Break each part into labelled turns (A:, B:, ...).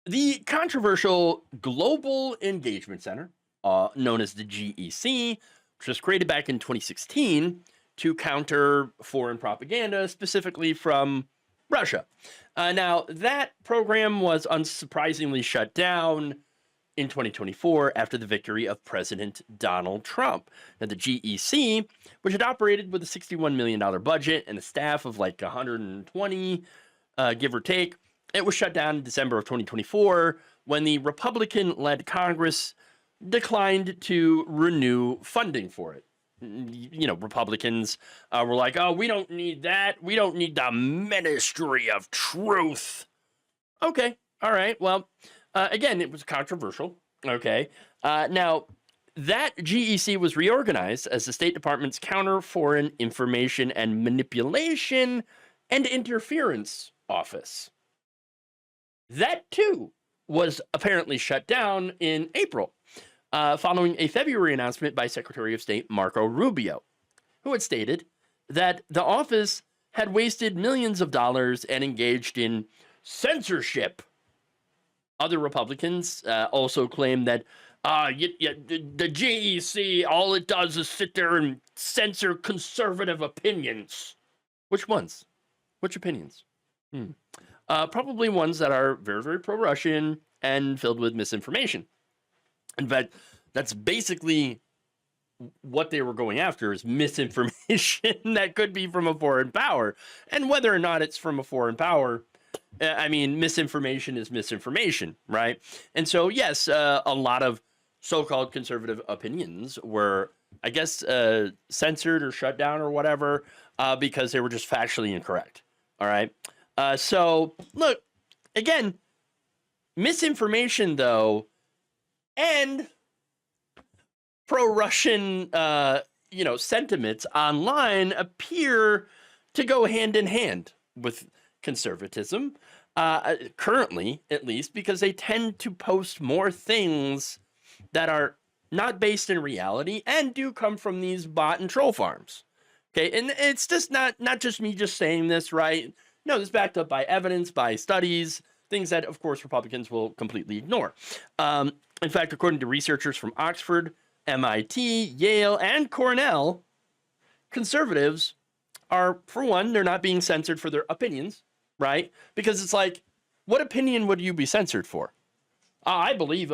A: The controversial Global Engagement Center, known as the GEC, which was created back in 2016 to counter foreign propaganda, specifically from Russia. Now, that program was unsurprisingly shut down in 2024 after the victory of President Donald Trump. Now, the GEC, which had operated with a $61 million budget and a staff of like 120, give or take, it was shut down in December of 2024 when the Republican-led Congress declined to renew funding for it. Republicans were like, oh, we don't need that. We don't need the Ministry of Truth. Okay, all right. Well, again, it was controversial. Okay. Now, that GEC was reorganized as the State Department's Counter Foreign Information and Manipulation and Interference Office. That, too, was apparently shut down in April, following a February announcement by Secretary of State Marco Rubio, who had stated that the office had wasted millions of dollars and engaged in censorship. Other Republicans also claimed that the GEC, all it does is sit there and censor conservative opinions. Which ones? Which opinions? Probably ones that are very, very pro-Russian and filled with misinformation. In fact, that's basically what they were going after, is misinformation that could be from a foreign power. And whether or not it's from a foreign power, I mean, misinformation is misinformation, right? And so, yes, a lot of so-called conservative opinions were, I guess, censored or shut down or whatever because they were just factually incorrect, all right? So, look, again, misinformation, though, and pro-Russian, sentiments online appear to go hand in hand with conservatism, currently, at least, because they tend to post more things that are not based in reality and do come from these bot and troll farms. Okay, and it's just not just me just saying this, right? No, this is backed up by evidence, by studies, things that, of course, Republicans will completely ignore. In fact, according to researchers from Oxford, MIT, Yale, and Cornell, conservatives are, for one, they're not being censored for their opinions, right? Because it's like, what opinion would you be censored for? I believe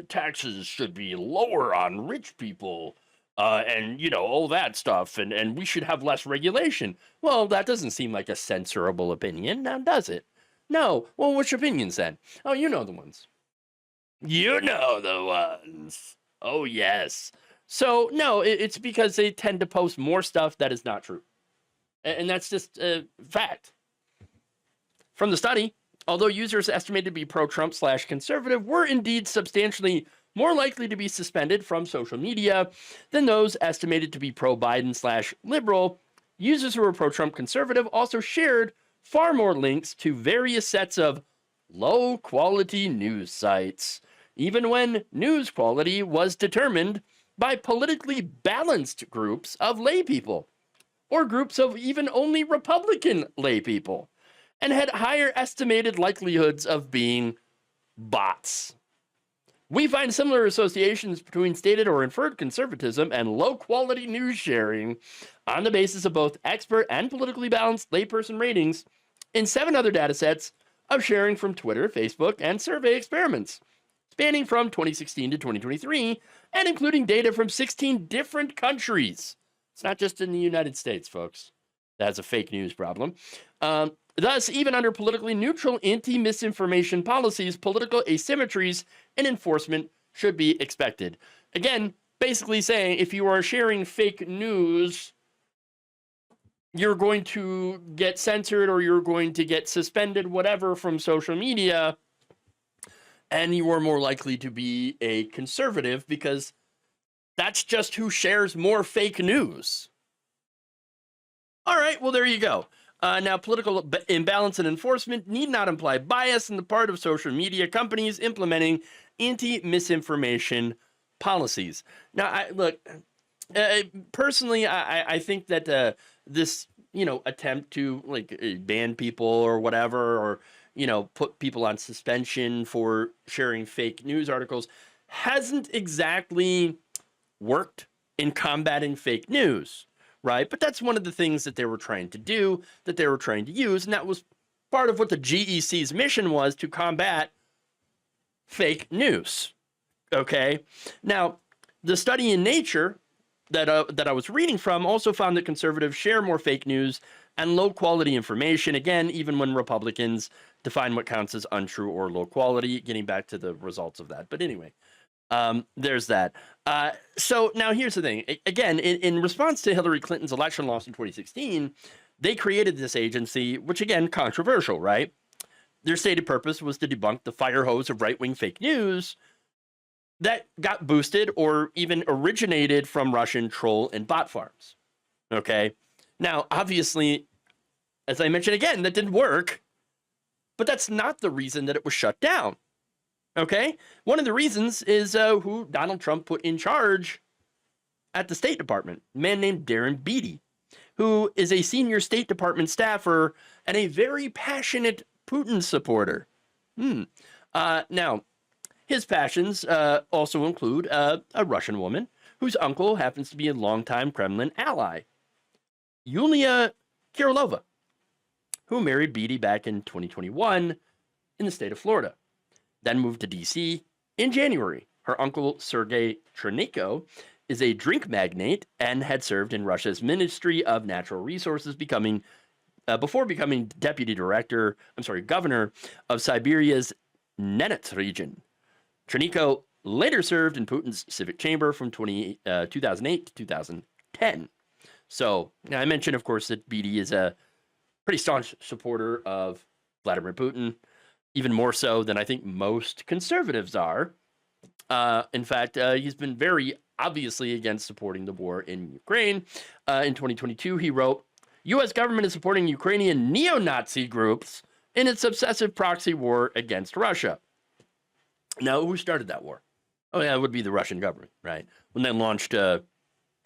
A: taxes should be lower on rich people and, all that stuff, and we should have less regulation. Well, that doesn't seem like a censorable opinion, now does it? No. Well, which opinions then? Oh, you know the ones. You know the ones. Oh, yes. So, no, it's because they tend to post more stuff that is not true. And that's just a fact. From the study, although users estimated to be pro-Trump/conservative were indeed substantially more likely to be suspended from social media than those estimated to be pro-Biden/liberal, users who were pro-Trump conservative also shared far more links to various sets of low-quality news sites, even when news quality was determined by politically balanced groups of laypeople, or groups of even only Republican laypeople, and had higher estimated likelihoods of being bots. We find similar associations between stated or inferred conservatism and low-quality news sharing on the basis of both expert and politically balanced layperson ratings in 7 other datasets of sharing from Twitter, Facebook, and survey experiments, spanning from 2016 to 2023, and including data from 16 different countries. It's not just in the United States, folks. That's a fake news problem. Thus, even under politically neutral anti-misinformation policies, political asymmetries in enforcement should be expected. Again, basically saying if you are sharing fake news, you're going to get censored or you're going to get suspended, whatever, from social media, and you are more likely to be a conservative because that's just who shares more fake news. All right, well, there you go. Now, political imbalance and enforcement need not imply bias on the part of social media companies implementing anti-misinformation policies. Now, personally, I think that this, attempt to ban people or whatever, or put people on suspension for sharing fake news articles, hasn't exactly worked in combating fake news, right? But that's one of the things that they were trying to do, that they were trying to use, and that was part of what the GEC's mission was, to combat fake news. Okay, now the study in Nature that I was reading from also found that conservatives share more fake news and low quality information. Again, even when Republicans define what counts as untrue or low quality, getting back to the results of that. But anyway, there's that. So now here's the thing. Again, in response to Hillary Clinton's election loss in 2016, they created this agency, which again, controversial, right? Their stated purpose was to debunk the fire hose of right-wing fake news that got boosted or even originated from Russian troll and bot farms. Okay. Now, obviously, as I mentioned again, that didn't work, but that's not the reason that it was shut down. Okay. One of the reasons is who Donald Trump put in charge at the State Department, a man named Darren Beattie, who is a senior State Department staffer and a very passionate Putin supporter. Now, his passions also include a Russian woman whose uncle happens to be a longtime Kremlin ally, Yulia Kirillova, who married Beattie back in 2021 in the state of Florida, then moved to D.C. in January. Her uncle, Sergei Chernenko, is a drink magnate and had served in Russia's Ministry of Natural Resources, before becoming governor of Siberia's Nenets region. Chernenko later served in Putin's civic chamber from 2008 to 2010. So now I mentioned, of course, that Beattie is a pretty staunch supporter of Vladimir Putin, even more so than I think most conservatives are. In fact, he's been very obviously against supporting the war in Ukraine. In 2022, he wrote, U.S. government is supporting Ukrainian neo-Nazi groups in its obsessive proxy war against Russia. Now, who started that war? Oh, yeah, it would be the Russian government, right? When they launched an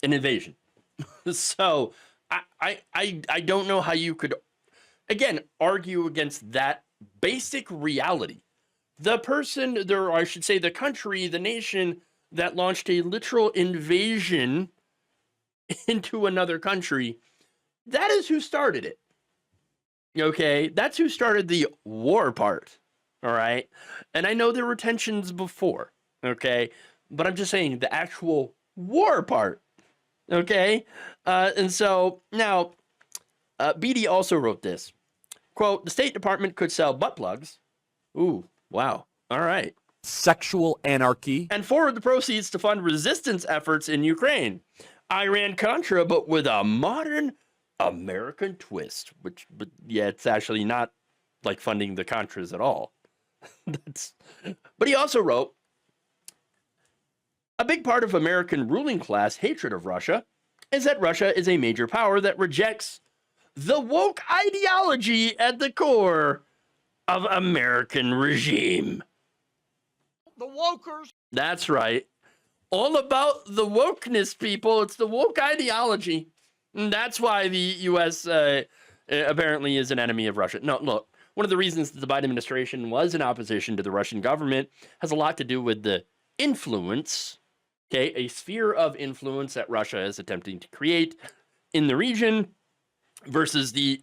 A: invasion. So I don't know how you could, again, argue against that basic reality. The person, or I should say the country, the nation that launched a literal invasion into another country, that is who started it. Okay, that's who started the war part. All right. And I know there were tensions before. Okay. But I'm just saying the actual war part. Okay. And so now, Beattie also wrote this quote, the State Department could sell butt plugs. Ooh, wow. All right.
B: Sexual anarchy.
A: And forward the proceeds to fund resistance efforts in Ukraine. Iran-Contra, but with a modern American twist, but yeah, it's actually not like funding the Contras at all. But he also wrote, a big part of American ruling class hatred of Russia is that Russia is a major power that rejects the woke ideology at the core of American regime.
C: The wokers.
A: That's right. All about the wokeness, people. It's the woke ideology. And that's why the U.S. Apparently is an enemy of Russia. No, look. One of the reasons that the Biden administration was in opposition to the Russian government has a lot to do with the influence, okay, a sphere of influence that Russia is attempting to create in the region versus the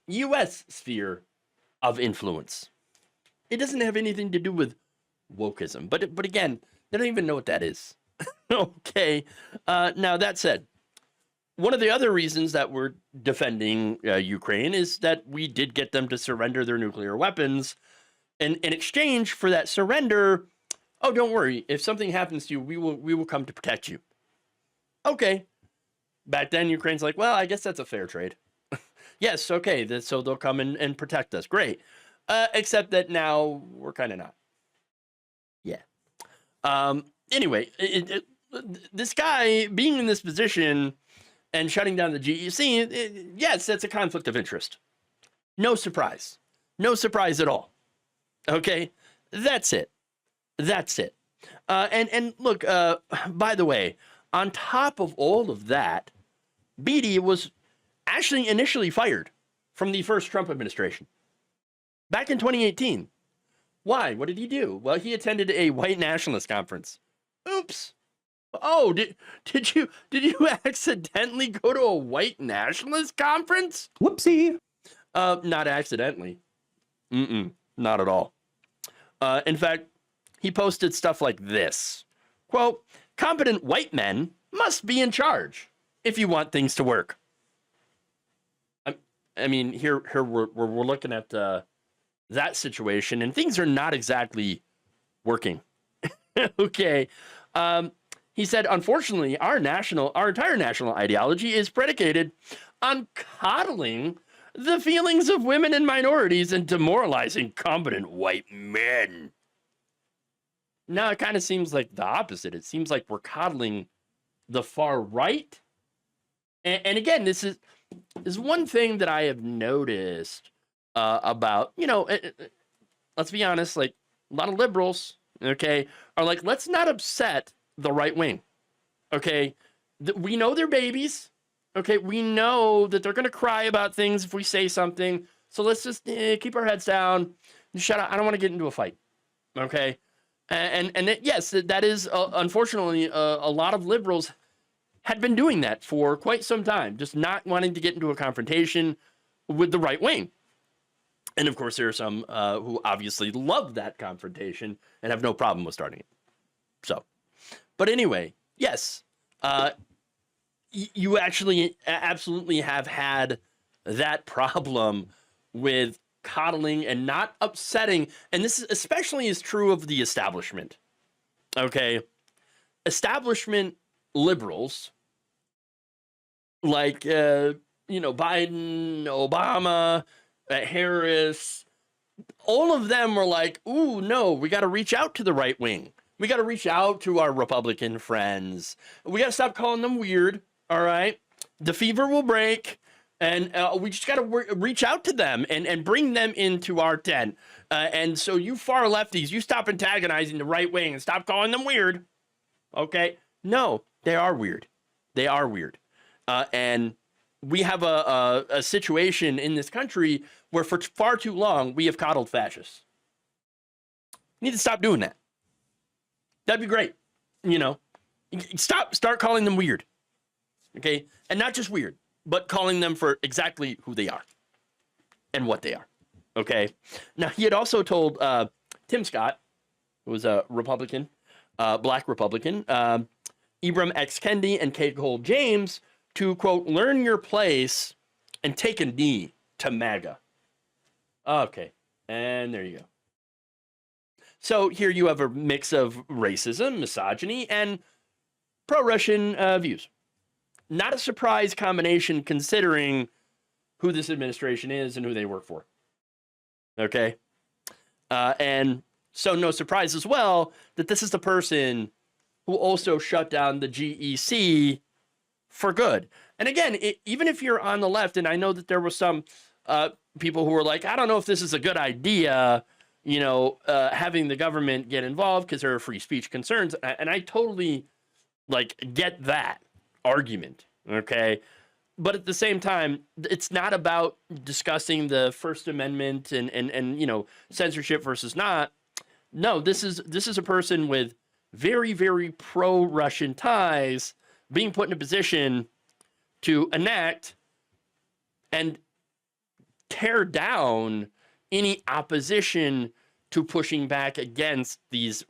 A: U.S. sphere of influence. It doesn't have anything to do with wokeism, but again, they don't even know what that is. Okay, now that said, one of the other reasons that we're defending Ukraine is that we did get them to surrender their nuclear weapons. And in exchange for that surrender, oh, don't worry. If something happens to you, we will come to protect you. Okay. Back then, Ukraine's like, well, I guess that's a fair trade. Yes, okay. So they'll come and protect us. Great. Except that now we're kind of not. Yeah. Anyway, this guy being in this position and shutting down the GEC, yes, that's a conflict of interest. No surprise. No surprise at all. Okay? That's it. That's it. And look, by the way, on top of all of that, Beattie was actually initially fired from the first Trump administration. back in 2018. Why? What did he do? Well, he attended a white nationalist conference. Oops. Oh, did you accidentally go to a white nationalist conference?
B: Whoopsie.
A: Not accidentally. Not at all. In fact, he posted stuff like this. Quote, competent white men must be in charge if you want things to work. I mean, here we're looking at that situation, and things are not exactly working. Okay. He said, unfortunately, our entire national ideology is predicated on coddling the feelings of women and minorities and demoralizing competent white men. Now it kind of seems like the opposite. It seems like we're coddling the far right. And again, this is one thing that I have noticed about, let's be honest, like a lot of liberals, okay, are like, let's not upset the right wing. Okay. We know they're babies. Okay. We know that they're going to cry about things if we say something. So let's just keep our heads down and shut up. I don't want to get into a fight. Okay. And yes, that is unfortunately a lot of liberals had been doing that for quite some time, just not wanting to get into a confrontation with the right wing. And of course, there are some who obviously love that confrontation and have no problem with starting it. So, but anyway, yes, you actually absolutely have had that problem with coddling and not upsetting. And this especially is true of the establishment. Okay. Establishment liberals like, Biden, Obama, Harris, all of them were like, ooh, no, we got to reach out to the right wing. We got to reach out to our Republican friends. We got to stop calling them weird. All right. The fever will break. And we just got to reach out to them and bring them into our tent. And so you far lefties, you stop antagonizing the right wing and stop calling them weird. Okay? No, they are weird. They are weird. And we have a situation in this country where for far too long we have coddled fascists. We need to stop doing that. That'd be great. Start calling them weird. Okay? And not just weird, but calling them for exactly who they are and what they are. Okay. Now, he had also told Tim Scott, who was a Republican, black Republican, Ibram X. Kendi and Kate Cole James to, quote, learn your place and take a knee to MAGA. Okay. And there you go. So here you have a mix of racism, misogyny, and pro-Russian views. Not a surprise combination considering who this administration is and who they work for. Okay. And so no surprise as well that this is the person who also shut down the GEC for good. And again, even if you're on the left, and I know that there were some people who were like, I don't know if this is a good idea, having the government get involved because there are free speech concerns. And I totally get that argument. Okay. But at the same time, it's not about discussing the First Amendment and censorship versus not. No, this is a person with very, very pro-Russian ties being put in a position to enact and tear down any opposition to pushing back against these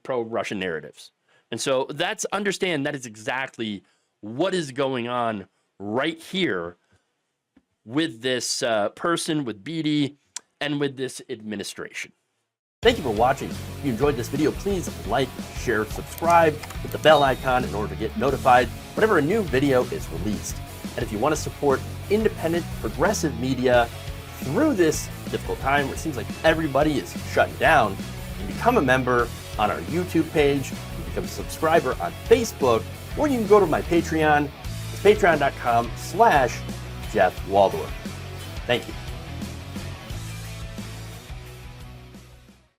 A: pro-Russian narratives. And so understand that is exactly what is going on right here with this person, with Beattie, and with this administration. Thank you for watching. If you enjoyed this video, please like, share, subscribe, hit the bell icon in order to get notified whenever a new video is released. And if you want to support independent, progressive media through this difficult time where it seems like everybody is shutting down, you can become a member on our YouTube page, you can become a subscriber on Facebook, or you can go to my Patreon. It's patreon.com/Jeff Waldorf. Thank you.